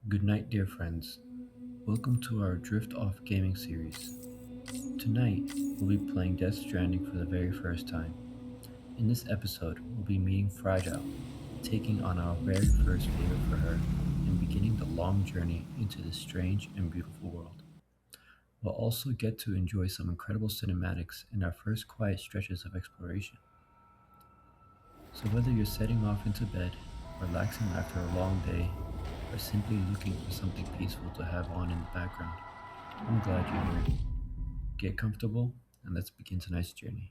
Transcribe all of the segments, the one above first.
Good night, dear friends. Welcome to our Drift Off gaming series. Tonight, we'll be playing Death Stranding for the very first time. In this episode, we'll be meeting Fragile, taking on our very first favor for her, and beginning the long journey into this strange and beautiful world. We'll also get to enjoy some incredible cinematics and our first quiet stretches of exploration. So, whether you're setting off into bed, relaxing after a long day, or simply looking for something peaceful to have on in the background, I'm glad you're here. Get comfortable and let's begin tonight's journey.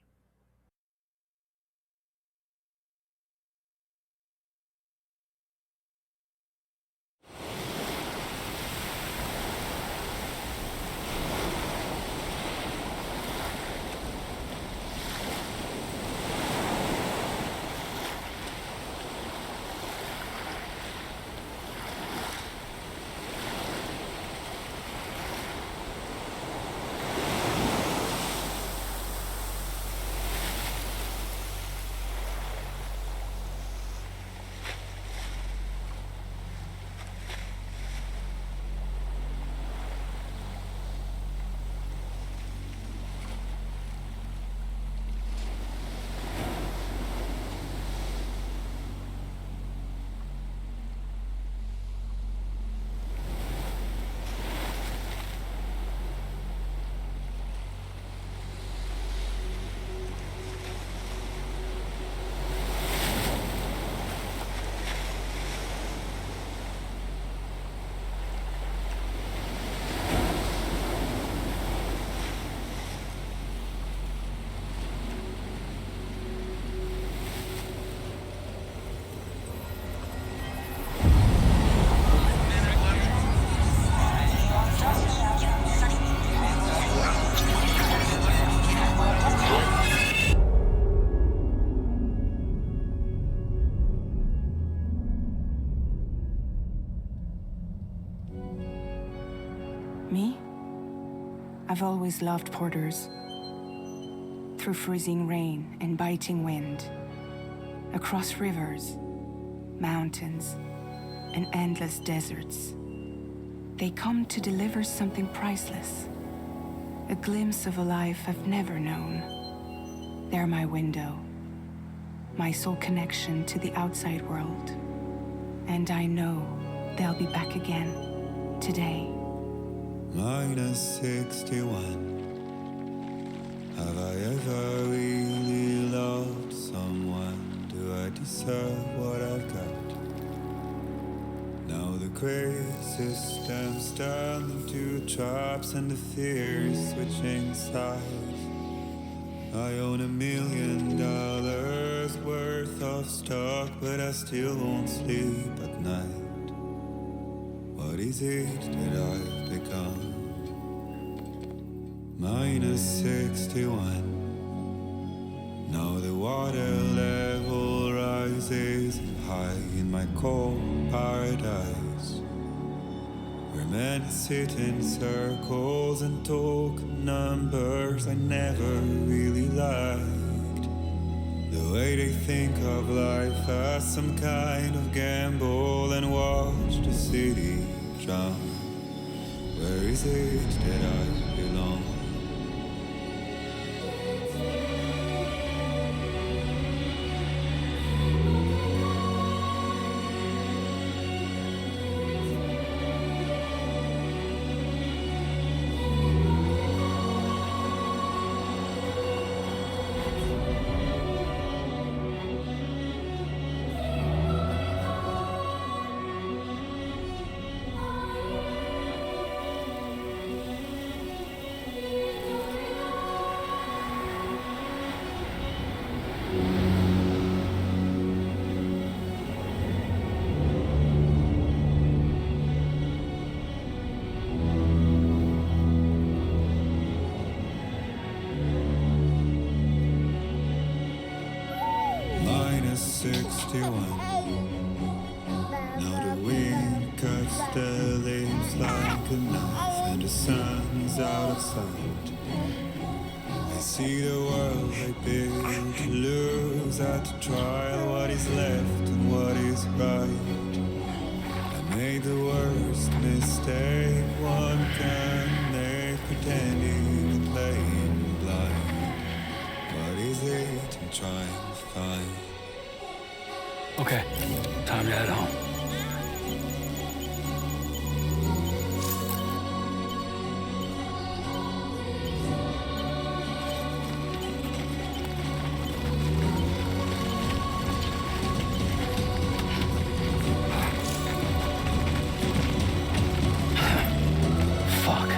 Me? I've always loved porters. Through freezing rain and biting wind, across rivers, mountains, and endless deserts, they come to deliver something priceless, a glimpse of a life I've never known. They're my window, my sole connection to the outside world, and I know they'll be back again today. Minus 61. Have I ever really loved someone? Do I deserve what I've got? Now the crazy system's turned into traps and the fears switching sides. I own $1 million worth of stock, but I still won't sleep at night. What is it that I've become? Minus 61. Now the water level rises high in my cold paradise, where men sit in circles and talk numbers I never really liked. The way they think of life as some kind of gamble and watch the city drown. Where is it that I belong? Minus 61. Now the wind cuts the leaves like a knife, and the sun is out of sight. I see the world I built to lose at the trial. What is left and what is right? I may made the worst mistake one can make, pretending to play blind. What is it I'm trying to find? Okay, time to head home. Fuck.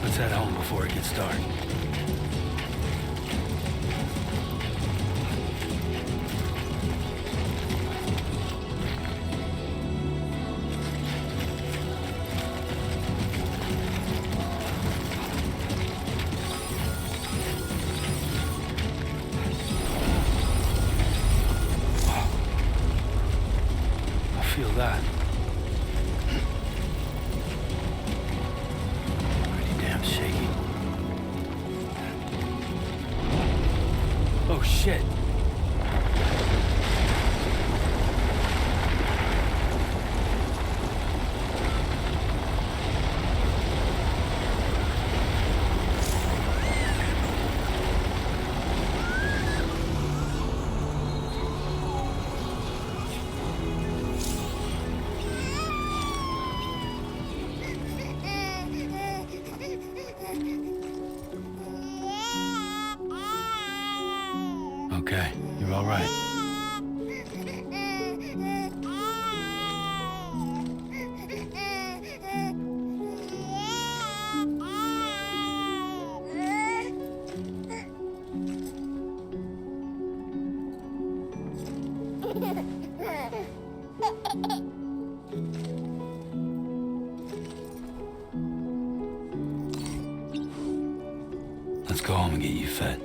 Let's head home before it gets dark. I feel that. shit. Okay, you're all right. Let's go home and get you fed.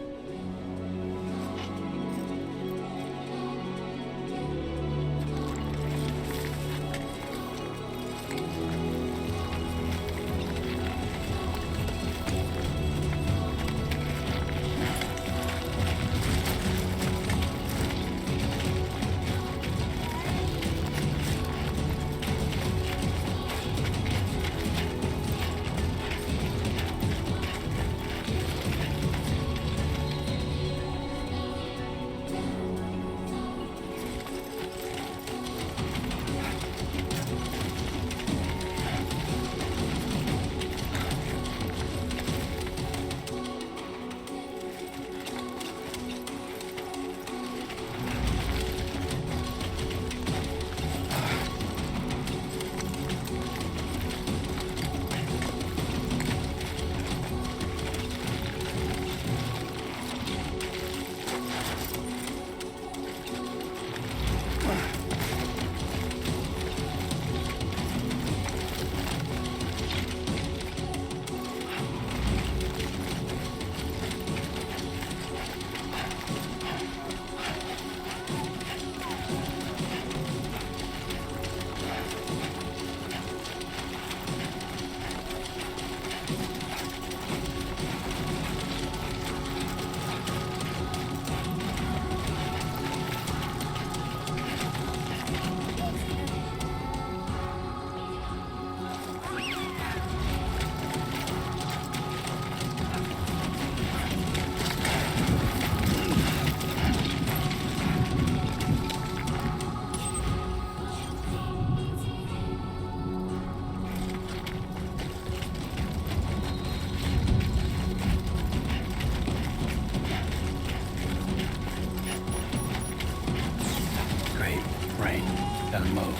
Great. Rain. Gotta move.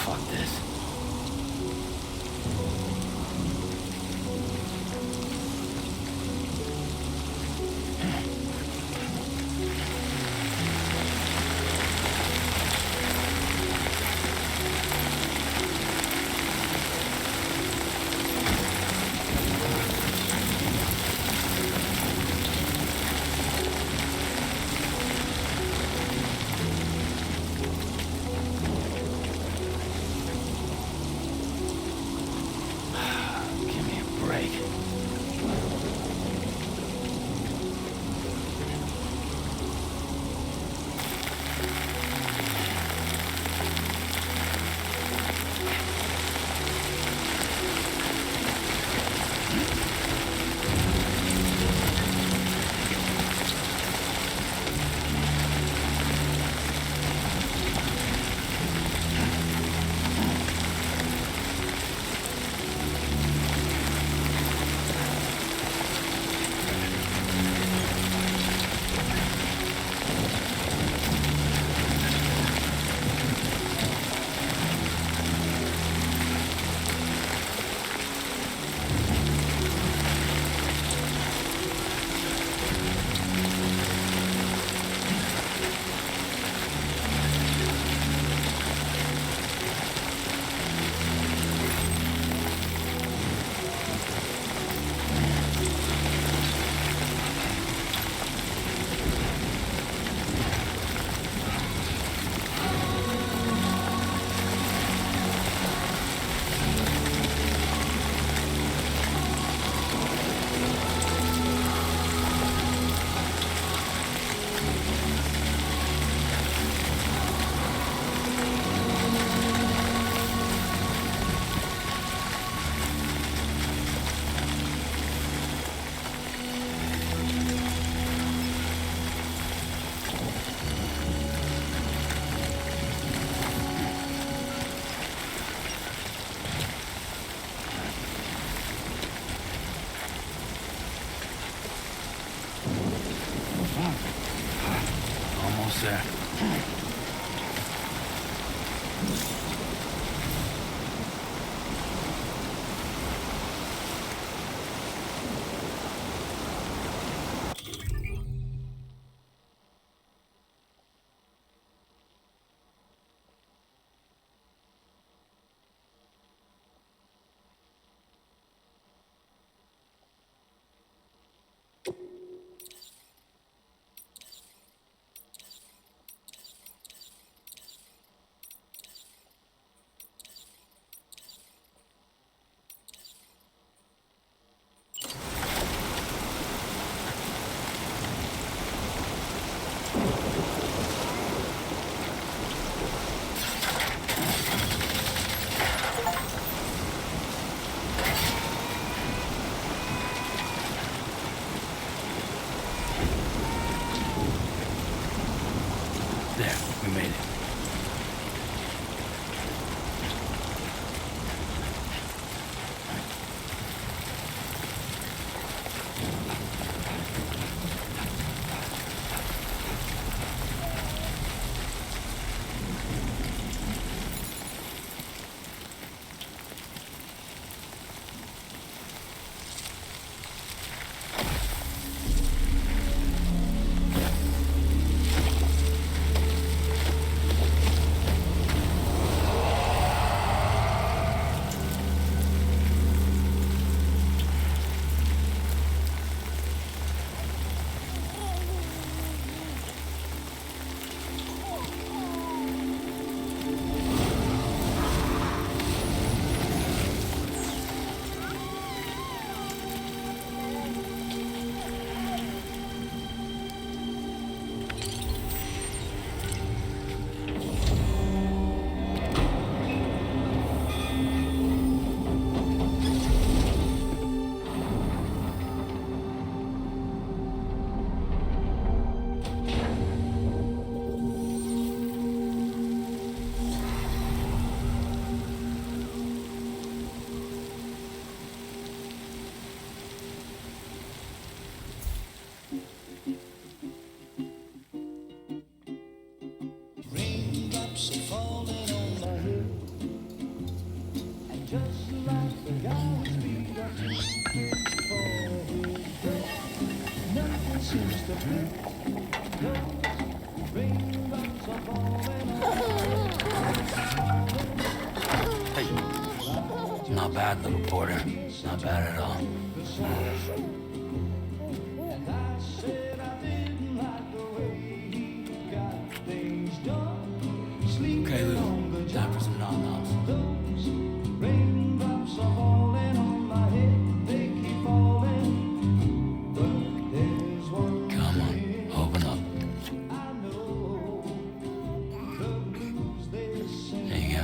Fuck this. There, we made it. Hey, not bad, little porter. Not bad at all. Okay, Lou. Time for some nom-noms. Come on, open up. There you go.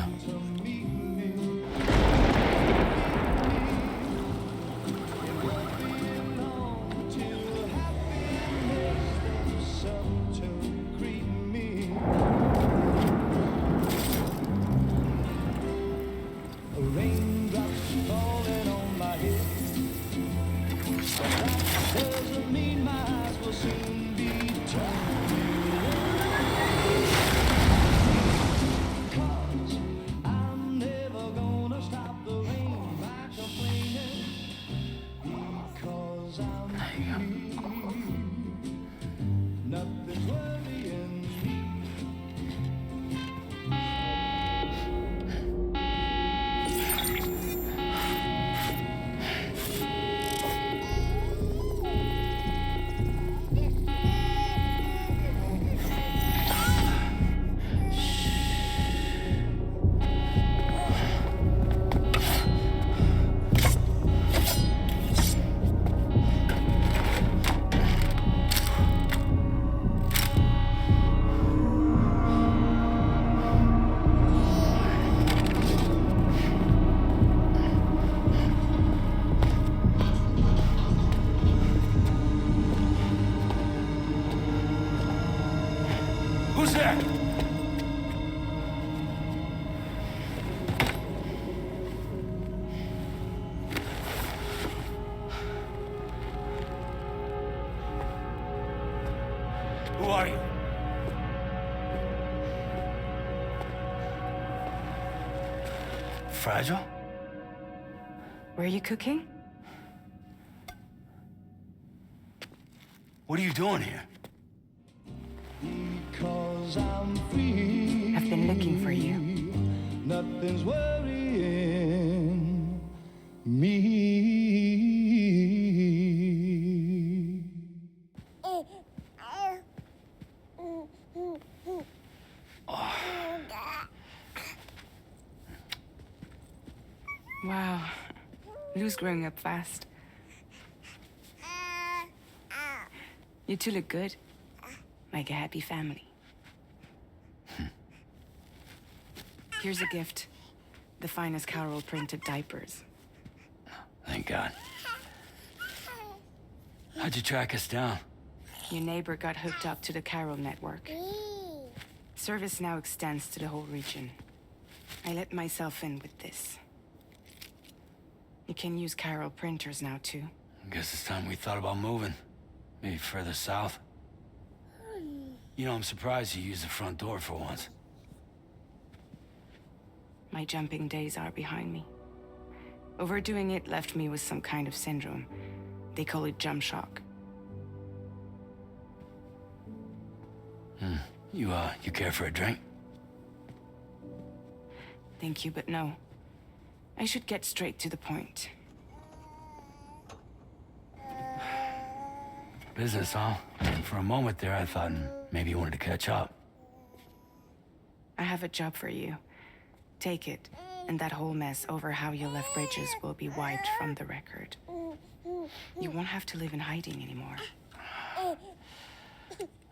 Fragile? Were you cooking? What are you doing here? Because I'm free. I've been looking for you. Nothing's worrying me. Wow. Lou's growing up fast. You two look good. Like a happy family. Here's a gift. The finest Carol printed diapers. Thank God. How'd you track us down? Your neighbor got hooked up to the Carol network. Service now extends to the whole region. I let myself in with this. You can use Carol printers now, too. Guess it's time we thought about moving. Maybe further south. You know, I'm surprised you used the front door for once. My jumping days are behind me. Overdoing it left me with some kind of syndrome. They call it jump shock. You care for a drink? Thank you, but no. I should get straight to the point. Business, huh? For a moment there, I thought maybe you wanted to catch up. I have a job for you. Take it, and that whole mess over how you left Bridges will be wiped from the record. You won't have to live in hiding anymore.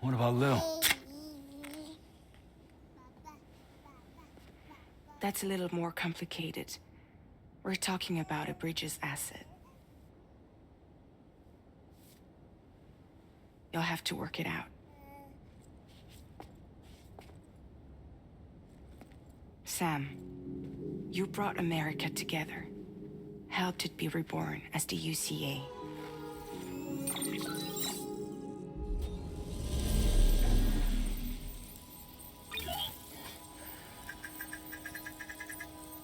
What about Lou? That's a little more complicated. We're talking about a Bridges asset. You'll have to work it out. Sam, you brought America together. Helped it be reborn as the UCA.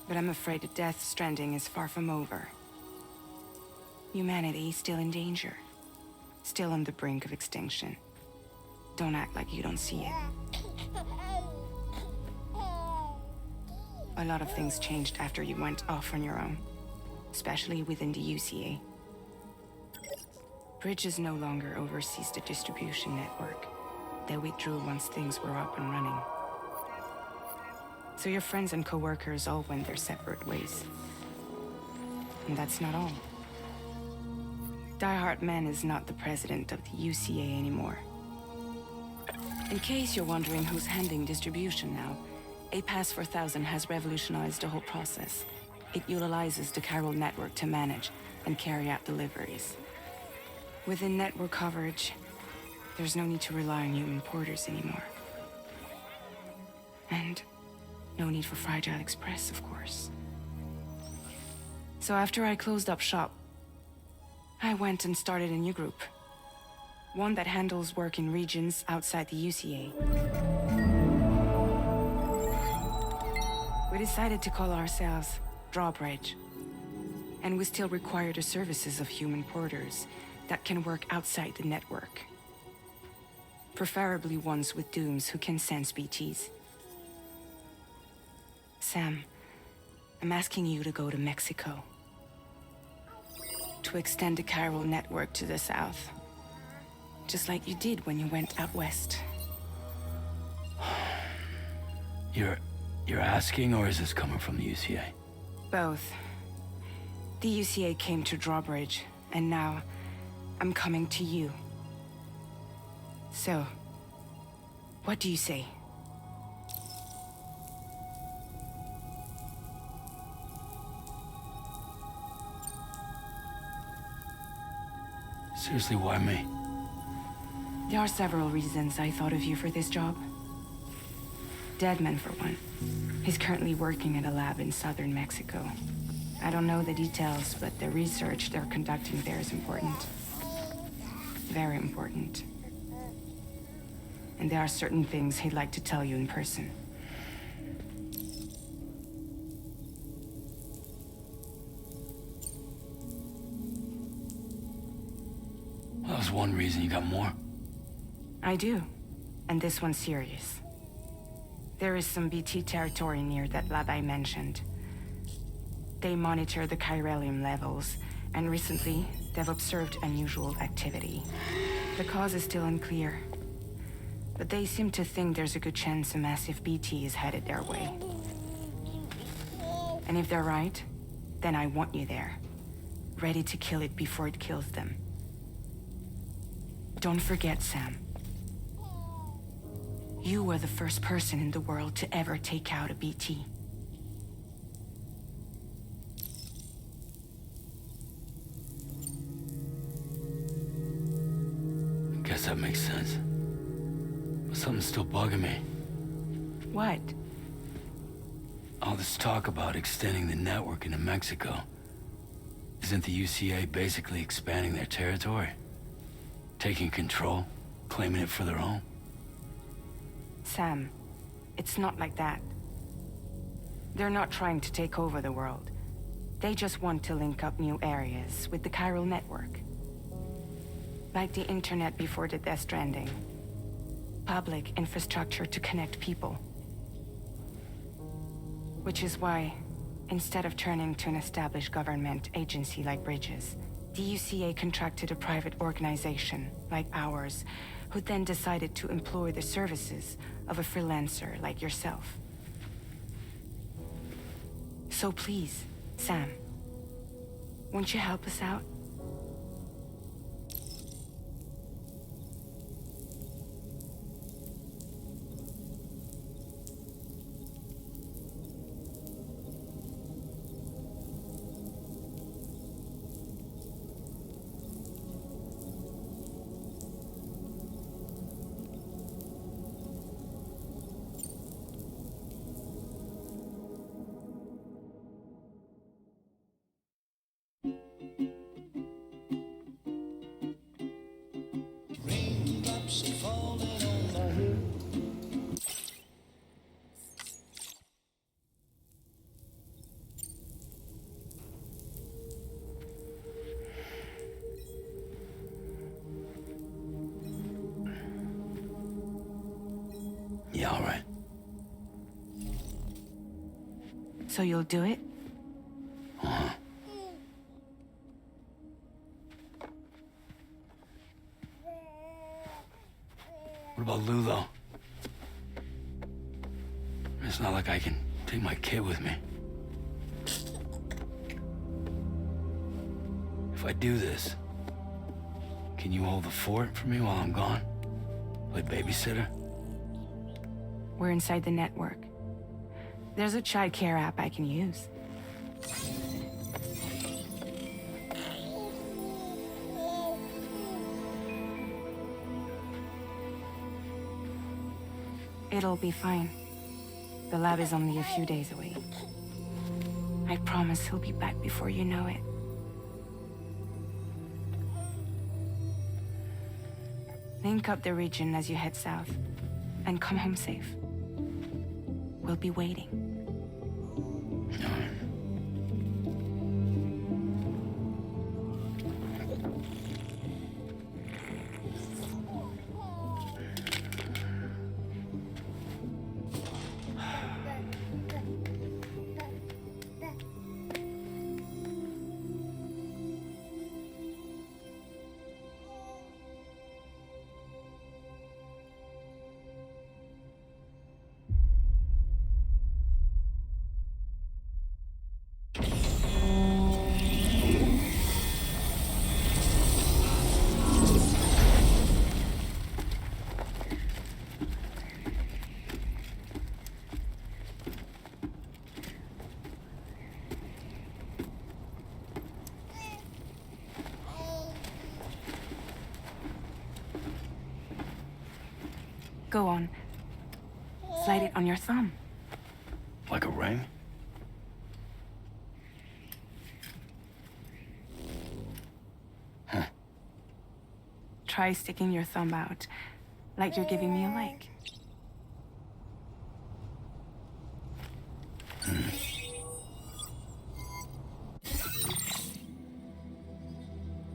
But I'm afraid the death stranding is far from over. Humanity is still in danger. Still on the brink of extinction. Don't act like you don't see it. A lot of things changed after you went off on your own. Especially within the UCA. Bridges no longer oversees the distribution network. They withdrew once things were up and running. So your friends and co-workers all went their separate ways. And that's not all. Die Man is not the president of the UCA anymore. In case you're wondering who's handling distribution now, A Pass 4000 has revolutionized the whole process. It utilizes the Carol network to manage and carry out deliveries. Within network coverage, there's no need to rely on human porters anymore. And no need for Fragile Express, of course. So after I closed up shop, I went and started a new group. One that handles work in regions outside the UCA. We decided to call ourselves Drawbridge. And we still require the services of human porters that can work outside the network. Preferably ones with dooms who can sense BTs. Sam, I'm asking you to go to Mexico. To extend the Carol network to the south. Just like you did when you went out west. You're asking, or is this coming from the UCA? Both. The UCA came to Drawbridge, and now I'm coming to you. So, what do you say? Seriously, why me? There are several reasons I thought of you for this job. Deadman, for one. He's currently working at a lab in southern Mexico. I don't know the details, but the research they're conducting there is important. Very important. And there are certain things he'd like to tell you in person. just one reason, you got more? I do, and this one's serious. There is some BT territory near that lab I mentioned. They monitor the chiralium levels, and recently, they've observed unusual activity. The cause is still unclear, but they seem to think there's a good chance a massive BT is headed their way. And if they're right, then I want you there, ready to kill it before it kills them. Don't forget, Sam. You were the first person in the world to ever take out a BT. Guess that makes sense. But something's still bugging me. What? All this talk about extending the network into Mexico. Isn't the UCA basically expanding their territory? Taking control, claiming it for their own? Sam, it's not like that. They're not trying to take over the world. They just want to link up new areas with the chiral network. Like the internet before the Death Stranding. Public infrastructure to connect people. Which is why, instead of turning to an established government agency like Bridges, the UCA contracted a private organization like ours, who then decided to employ the services of a freelancer like yourself. So please, Sam, won't you help us out? Raindrops falling on my head. Yeah, all right. So you'll do it? Uh-huh. What about Lou, though? It's not like I can take my kid with me. If I do this, can you hold the fort for me while I'm gone? Play babysitter? We're inside the network. There's a child care app I can use. It'll be fine. The lab is only a few days away. I promise he'll be back before you know it. Link up the region as you head south, and come home safe. We'll be waiting. All right. Go on. Slide it on your thumb. Like a ring? Huh. Try sticking your thumb out, like you're giving me a like.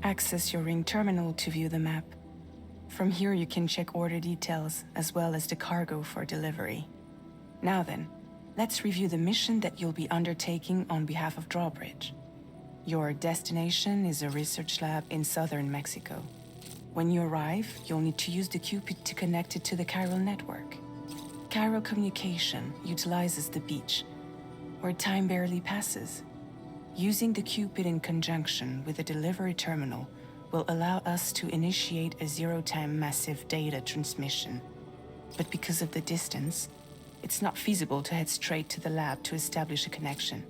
Access your ring terminal to view the map. From here you can check order details as well as the cargo for delivery. Now then, let's review the mission that you'll be undertaking on behalf of Drawbridge. Your destination is a research lab in southern Mexico. When you arrive, you'll need to use the Cupid to connect it to the chiral network. Chiral communication utilizes the beach, where time barely passes. Using the Cupid in conjunction with the delivery terminal will allow us to initiate a zero-time massive data transmission. But because of the distance, it's not feasible to head straight to the lab to establish a connection.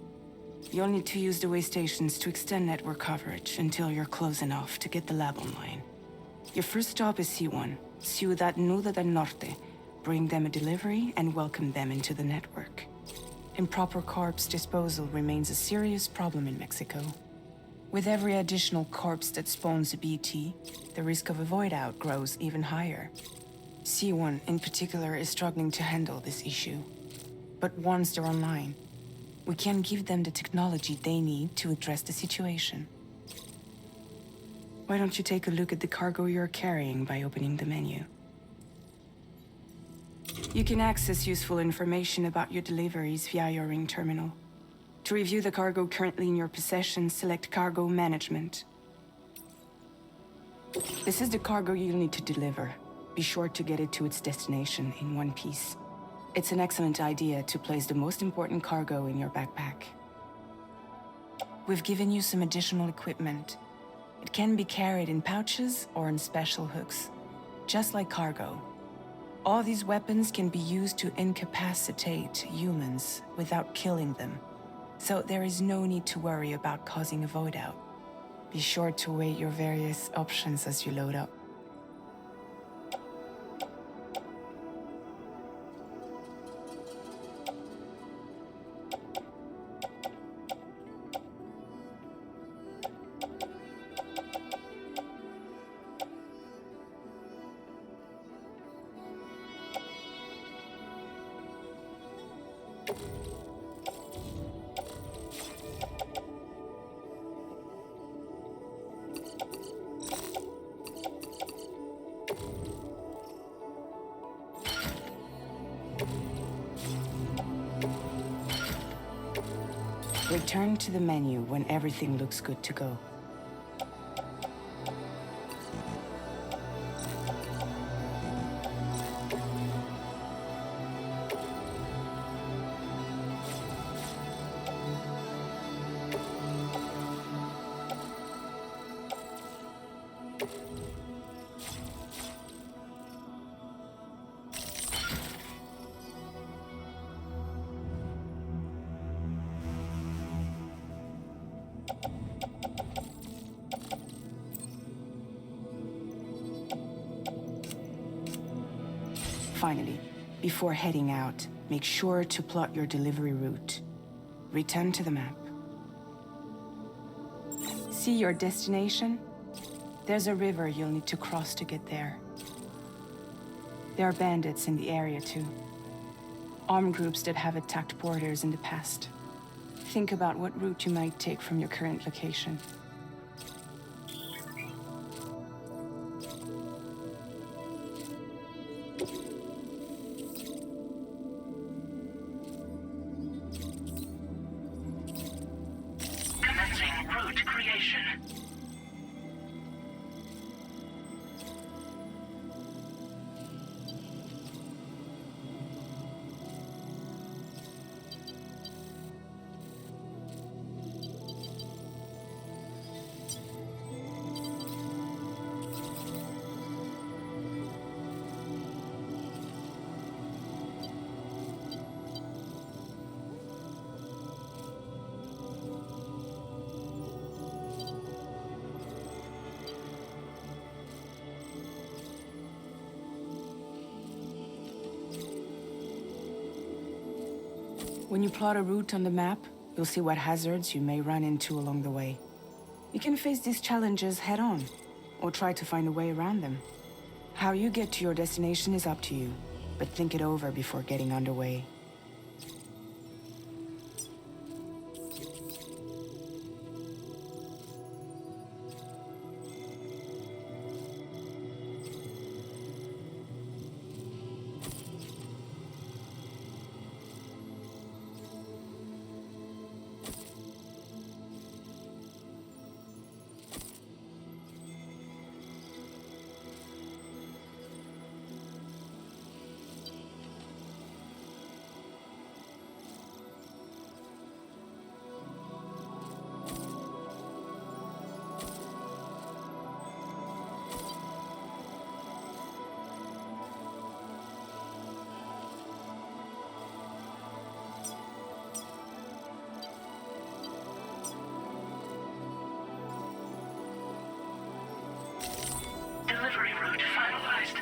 You'll need to use the way stations to extend network coverage until you're close enough to get the lab online. Your first stop is C1, Ciudad Nuda del Norte. Bring them a delivery and welcome them into the network. Improper corpse disposal remains a serious problem in Mexico. With every additional corpse that spawns a BT, the risk of a void out grows even higher. C1 in particular is struggling to handle this issue. But once they're online, we can give them the technology they need to address the situation. Why don't you take a look at the cargo you're carrying by opening the menu? You can access useful information about your deliveries via your ring terminal. To review the cargo currently in your possession, select Cargo Management. This is the cargo you'll need to deliver. Be sure to get it to its destination in one piece. It's an excellent idea to place the most important cargo in your backpack. We've given you some additional equipment. It can be carried in pouches or in special hooks, just like cargo. All these weapons can be used to incapacitate humans without killing them, so there is no need to worry about causing a void out. Be sure to weigh your various options as you load up. Return to the menu when everything looks good to go. Finally, before heading out, make sure to plot your delivery route. Return to the map. See your destination? There's a river you'll need to cross to get there. There are bandits in the area too. Armed groups that have attacked borders in the past. Think about what route you might take from your current location. Route creation. When you plot a route on the map, you'll see what hazards you may run into along the way. You can face these challenges head-on, or try to find a way around them. How you get to your destination is up to you, but think it over before getting underway. recovery route finalized.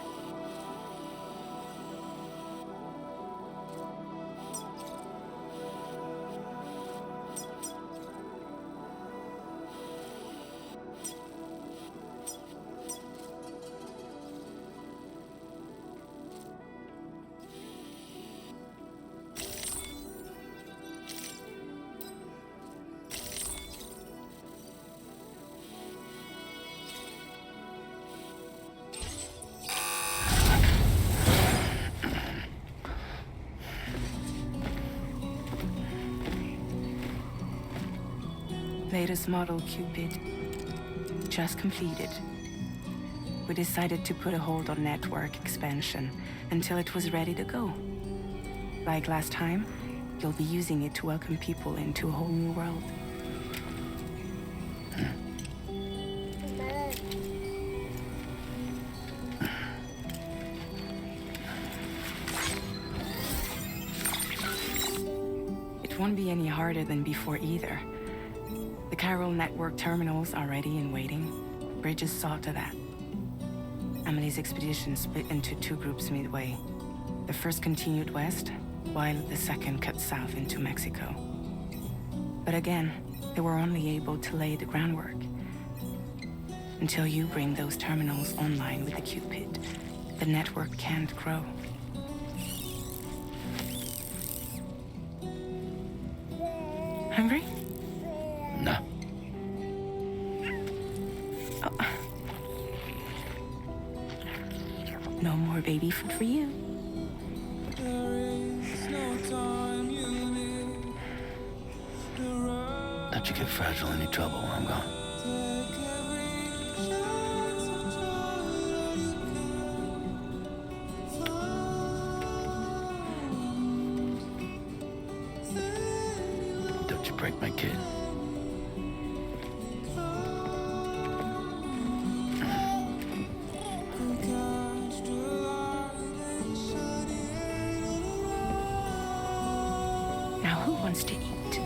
Latest model Cupid. Just completed. We decided to put a hold on network expansion until it was ready to go. Like last time, you'll be using it to welcome people into a whole new world. It won't be any harder than before either. The Carol network terminals are ready and waiting. Bridges saw to that. Emily's expedition split into two groups midway. The first continued west, while the second cut south into Mexico. But again, they were only able to lay the groundwork. Until you bring those terminals online with the Cupid, the network can't grow. Hungry? No. Oh. No more baby food for you. Don't you get fragile any trouble while I'm gone. Don't you break my kid. Now who wants to eat?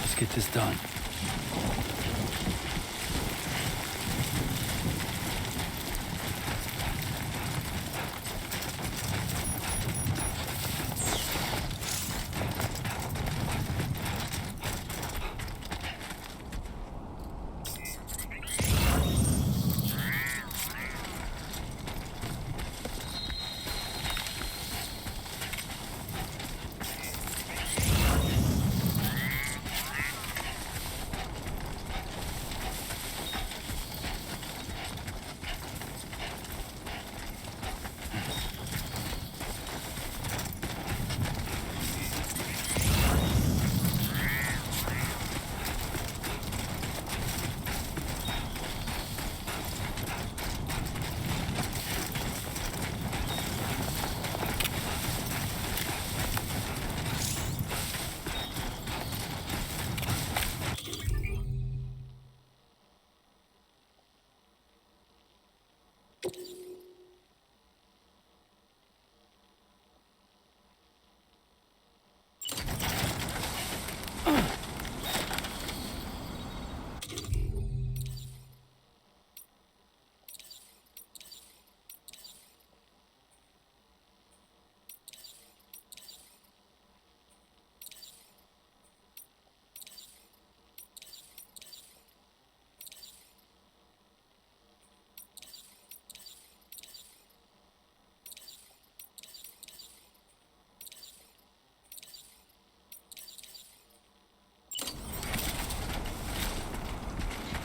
Let's get this done.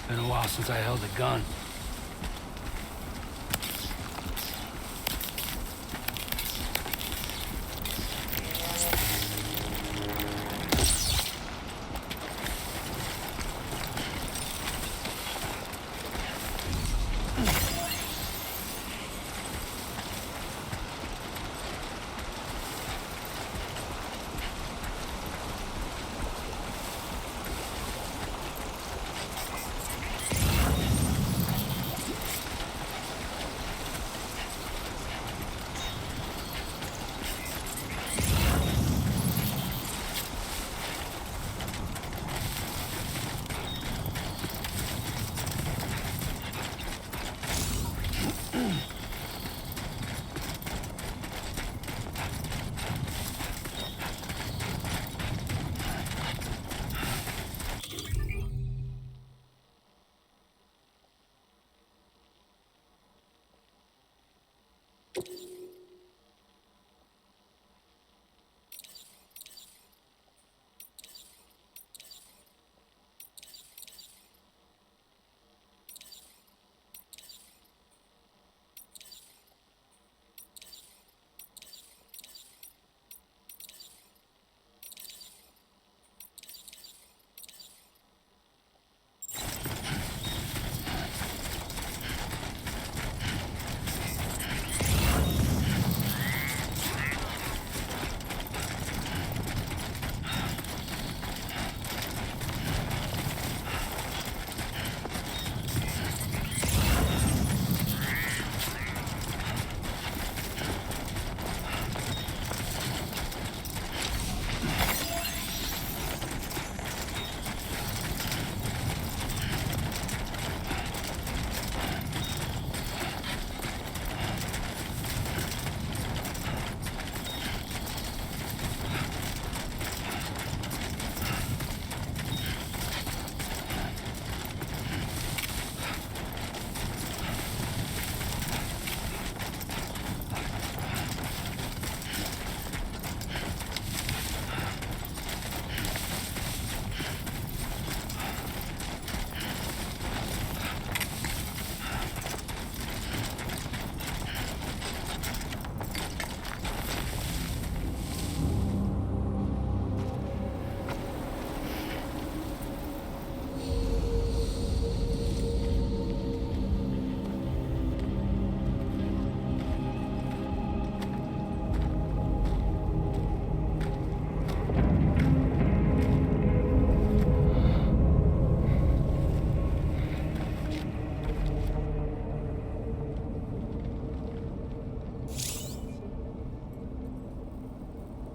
Been a while since I held a gun.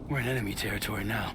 We're in enemy territory now.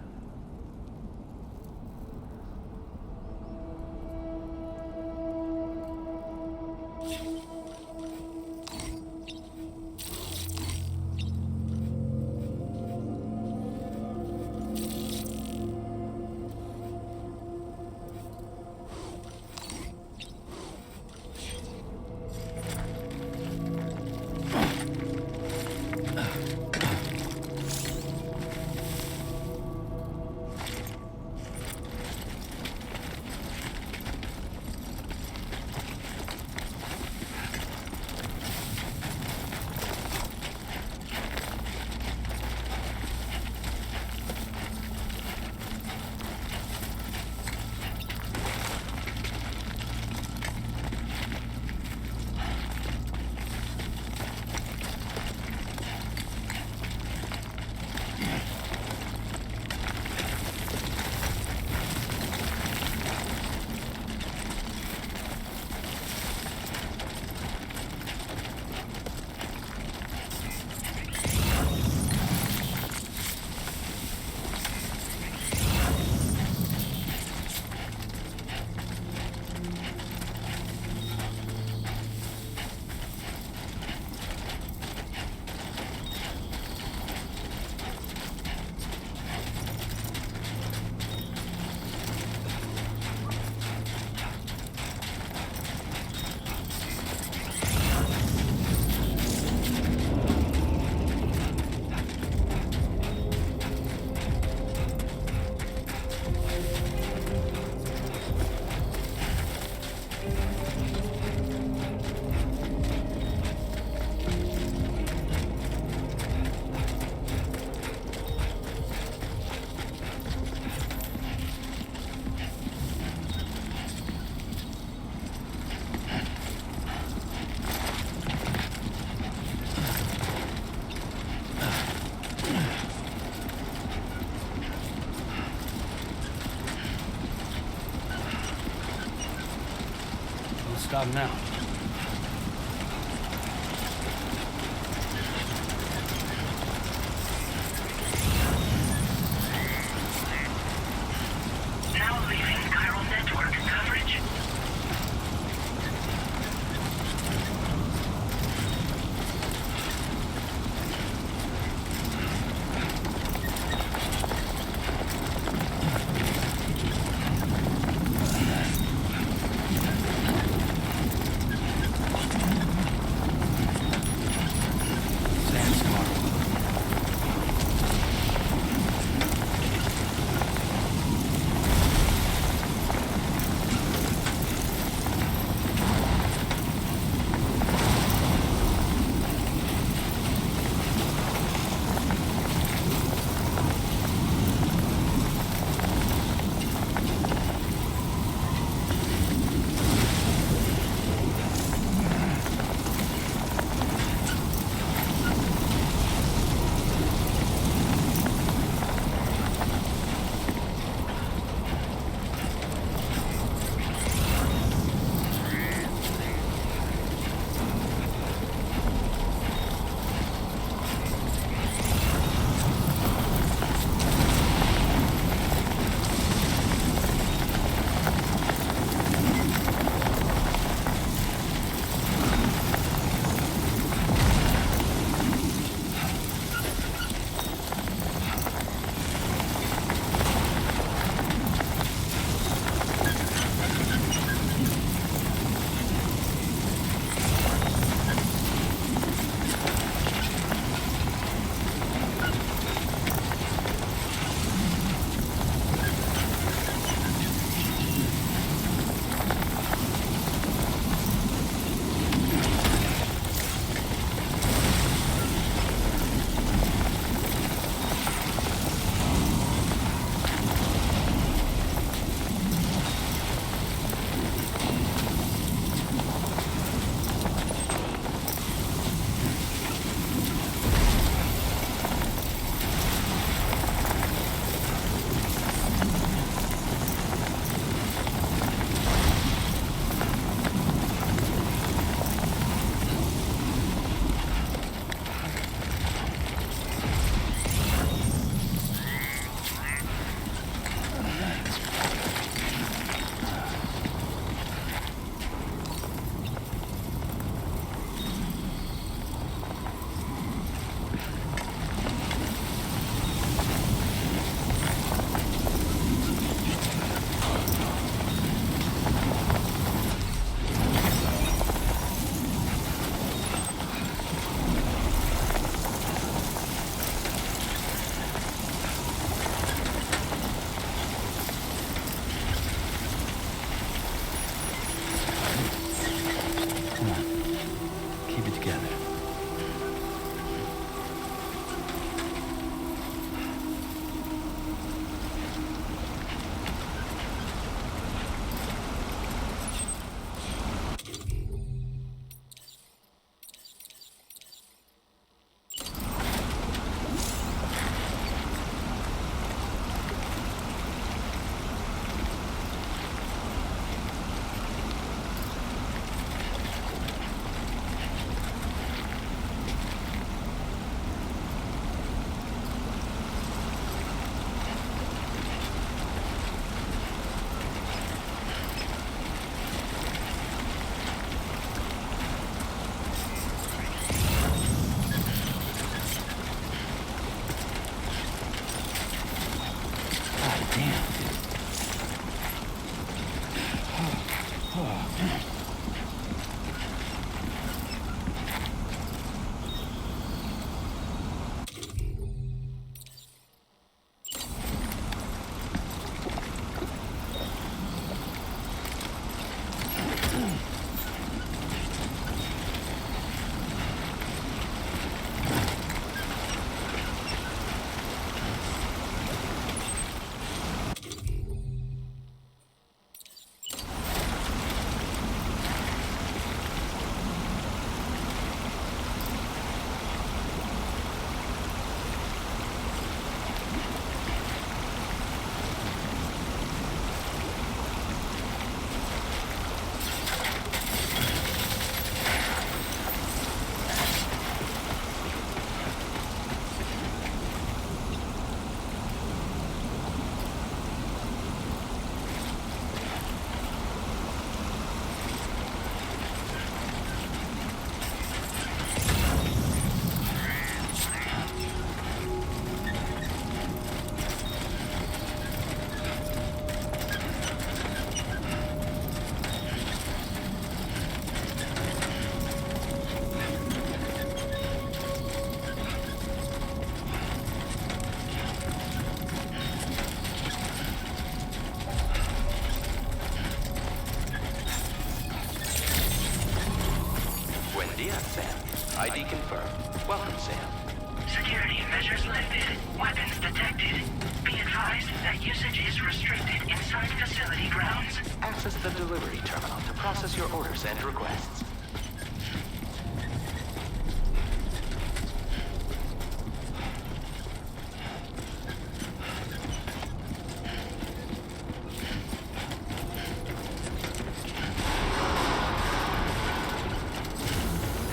stop now. Now leaving chiral network coverage. Yeah, Sam. ID confirmed. Welcome, Sam. Security measures lifted. Weapons detected. Be advised that usage is restricted inside facility grounds. Access the delivery terminal to process your orders and requests.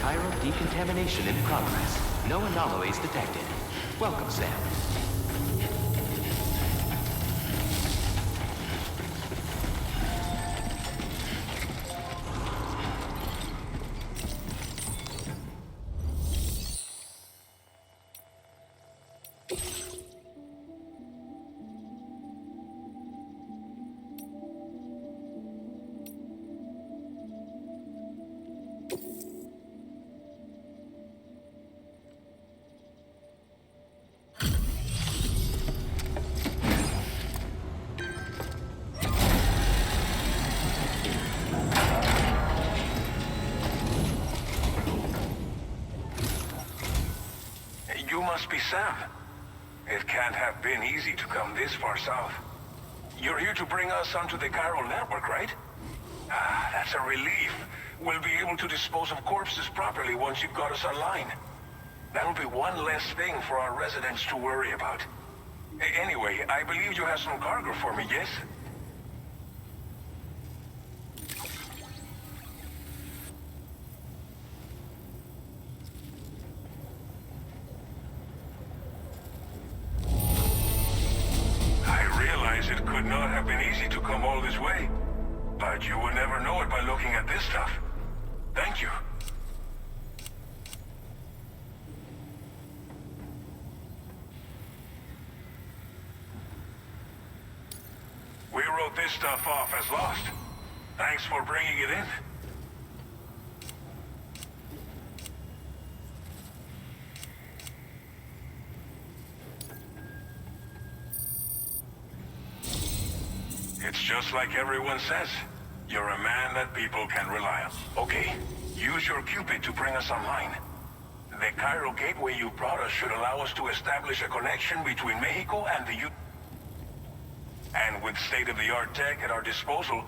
Cairo decontamination in progress. No anomalies detected. Welcome, Sam. You must be Sam. It can't have been easy to come this far south. You're here to bring us onto the chiral network, right? Ah, that's a relief. We'll be able to dispose of corpses properly once you've got us online. That'll be one less thing for our residents to worry about. Anyway, I believe you have some cargo for me, yes? I realize it could not have been easy to come all this way, but you will never know it by looking at this stuff. Thank you. We wrote this stuff off as lost. Thanks for bringing it in. It's just like everyone says. You're a man that people can rely on. Okay, use your Cupid to bring us online. The chiral gateway you brought us should allow us to establish a connection between Mexico and the U... And with state-of-the-art tech at our disposal...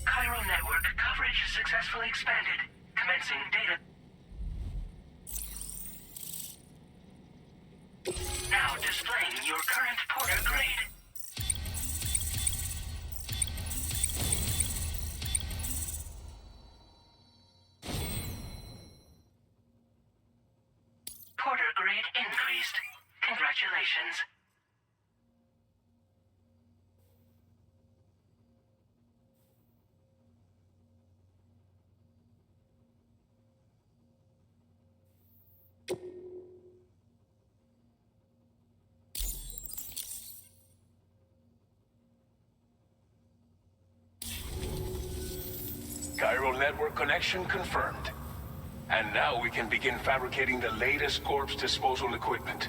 Chiral network coverage successfully expanded. Commencing data. Now displaying your current Porter grade. Porter grade increased. Congratulations. Chiral network connection confirmed. And now we can begin fabricating the latest corpse disposal equipment.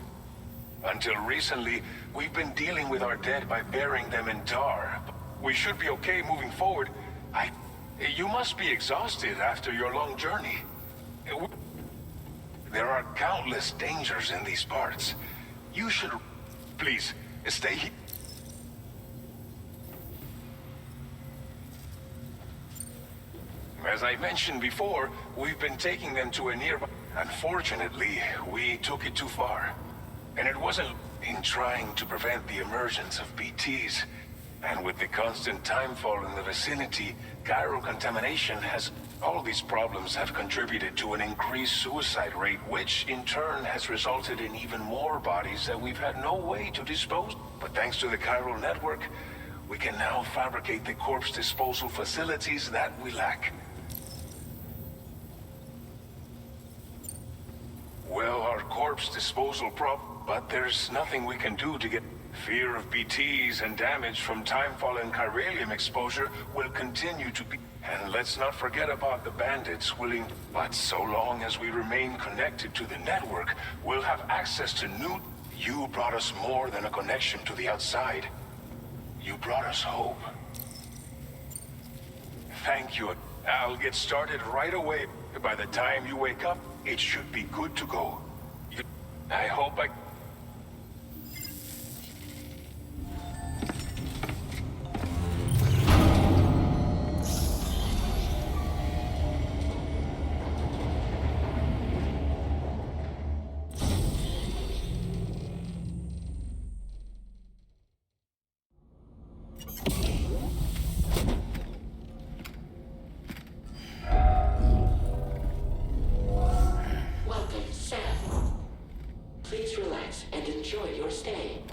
Until recently, we've been dealing with our dead by burying them in tar. We should be okay moving forward. You must be exhausted after your long journey. There are countless dangers in these parts. You should... Please, stay here. As I mentioned before, we've been taking them to a nearby... Unfortunately, we took it too far. And it wasn't in trying to prevent the emergence of BTs. And with the constant timefall in the vicinity, chiral contamination has... All these problems have contributed to an increased suicide rate, which in turn has resulted in even more bodies that we've had no way to dispose. But thanks to the chiral network, we can now fabricate the corpse disposal facilities that we lack. Well, our corpse disposal but there's nothing we can do to get... Fear of BTs and damage from timefall and chiralium exposure will continue to be... And let's not forget about the bandits willing... But so long as we remain connected to the network, we'll have access to new... You brought us more than a connection to the outside. You brought us hope. Thank you. I'll get started right away. By the time you wake up, it should be good to go. I hope I... Welcome, Sam. Please relax and enjoy your stay.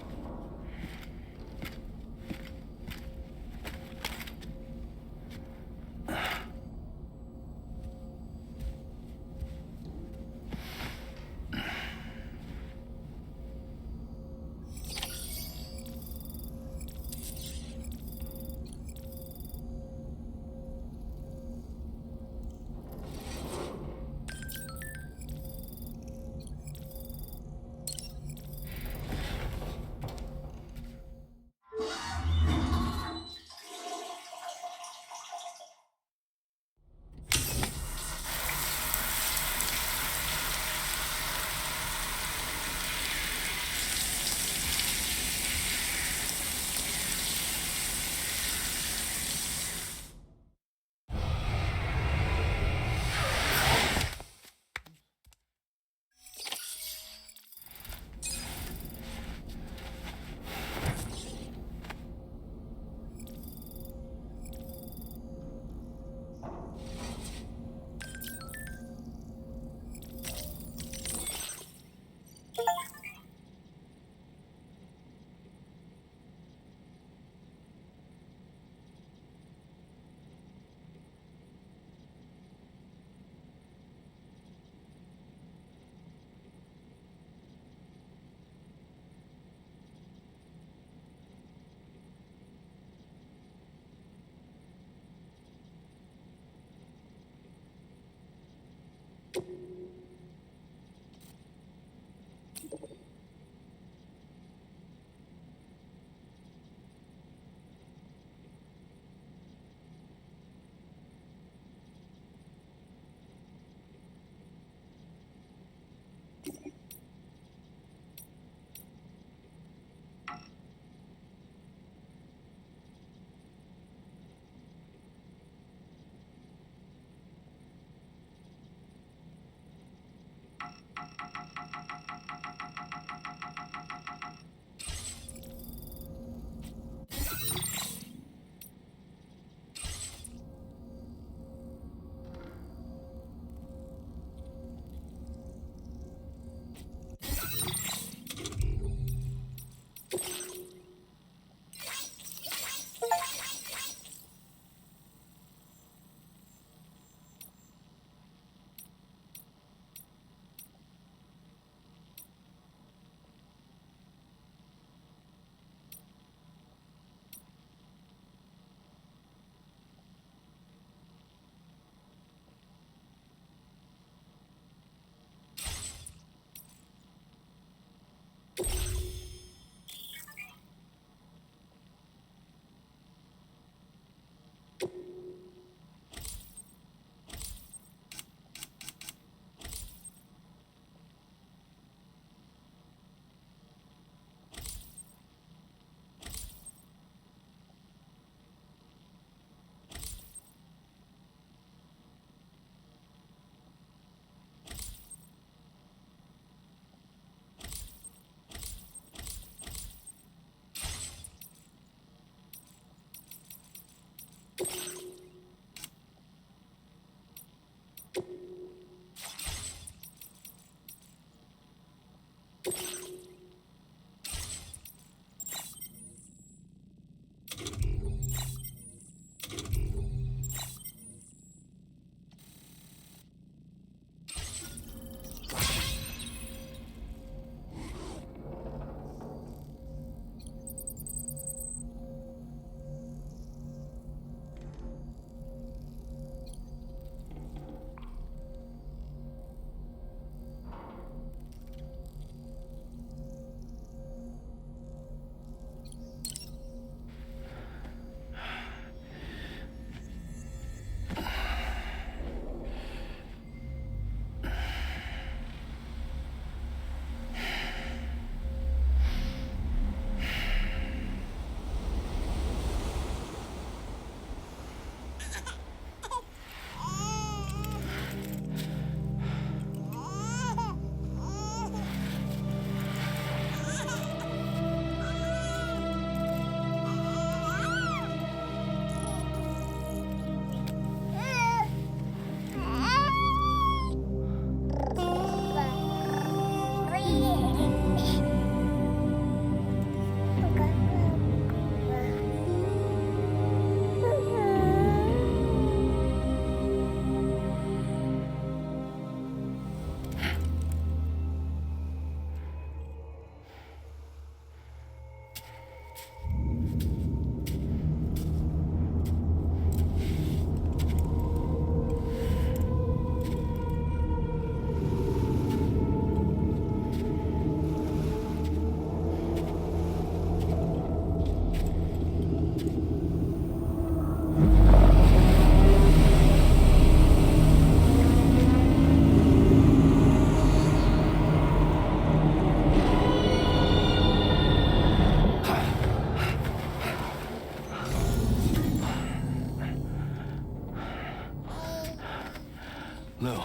Lou,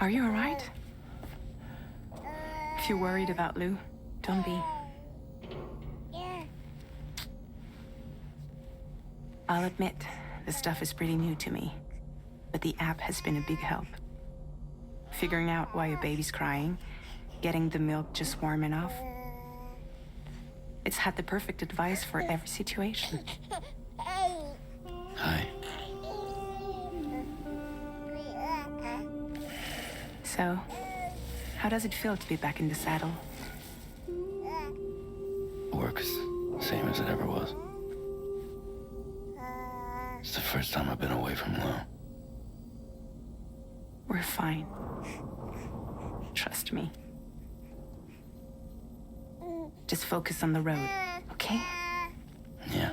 Are you alright? If you're worried about Lou, don't be. I'll admit, the stuff is pretty new to me, but the app has been a big help. Figuring out why a baby's crying, getting the milk just warm enough. It's had the perfect advice for every situation. hi. So, how does it feel to be back in the saddle? Works same as it ever was. It's the first time I've been away from Lou. We're fine. Trust me. Just focus on the road, okay? Yeah.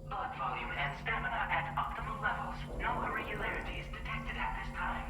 Blood volume and stamina at optimal levels. No irregularities detected at this time.